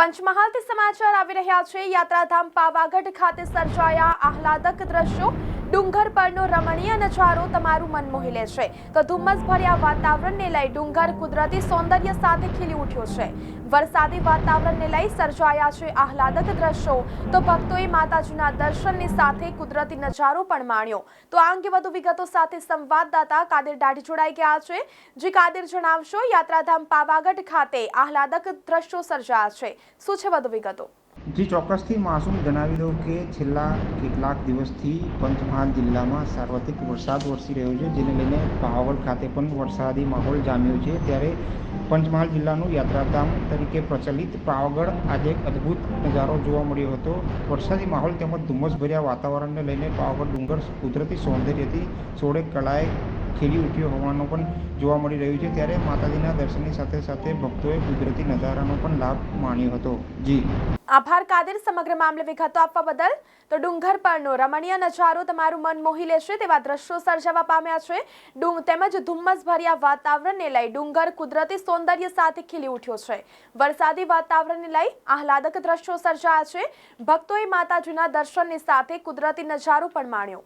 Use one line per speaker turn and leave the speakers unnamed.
પંચમહાલથી સમાચાર આવી રહ્યા છે। યાત્રાધામ પાવાગઢ ખાતે સર્જાયા આહલાદક દ્રશ્યો। ડુંગર પરનો રમણીય નજારો તમારું મન મોહી લે છે તો ધુમ્મસભર્યા વાતાવરણને લઈ ડુંગર કુદરતી સૌંદર્ય સાથે ખીલી ઉઠ્યો છે। વરસાદી વાતાવરણને લઈ સર્જાયા છે આહલાદક દ્રશ્યો તો ભક્તોએ માતાજીના દર્શનની સાથે કુદરતી નજારો પણ માણ્યો। તો આ અંગે વધુ વિગતો સાથે સંવાદદાતા કાદિર દાઢી જોડાઈ ગયા છે। જી કાદિર, જણાવશો યાત્રાધામ પાવાગઢ ખાતે આહલાદક દ્રશ્યો સર્જાયા છે, શું છે વધુ વિગતો?
જી ચોક્કસથી માસૂમ જણાવી દઉં કે છેલ્લા કેટલાક દિવસથી પંચમહાલ જિલ્લામાં સાર્વત્રિક વરસાદ વરસી રહ્યો છે, જેને લઈને પાવાગઢ ખાતે પણ વરસાદી માહોલ જામ્યો છે। ત્યારે પંચમહાલ જિલ્લાનું યાત્રાધામ તરીકે પ્રચલિત પાવાગઢ આજે એક અદ્ભુત નજારો જોવા મળ્યો હતો। વરસાદી માહોલ તેમજ ધુમ્મસભર્યા વાતાવરણને લઈને પાવાગઢ ડુંગર કુદરતી સૌંદર્યથી સોળે કળાએ ખીલી ઉઠ્યો હોવાનું પણ જોવા મળી રહ્યું છે। ત્યારે માતાજીના દર્શનની સાથે સાથે ભક્તોએ કુદરતી નજારાનો પણ લાભ માણ્યો હતો। જી
આભાર કાદિર, સમગ્ર મામલે વિગતો આપવા બદલ। તો ડુંગર પરનો રમણીય નજારો તમારું મન મોહી લેશે તેવા દ્રશ્યો સર્જાવા પામ્યા છે। તેમજ ધુમ્મસભર્યા વાતાવરણને લઈ ડુંગર કુદરતી સૌંદર્ય સાથે ખીલી ઉઠ્યો છે। વરસાદી વાતાવરણને લઈ આહલાદક દ્રશ્યો સર્જાયા છે। ભક્તોએ માતાજીના દર્શનની સાથે કુદરતી નજારો પણ માણ્યો।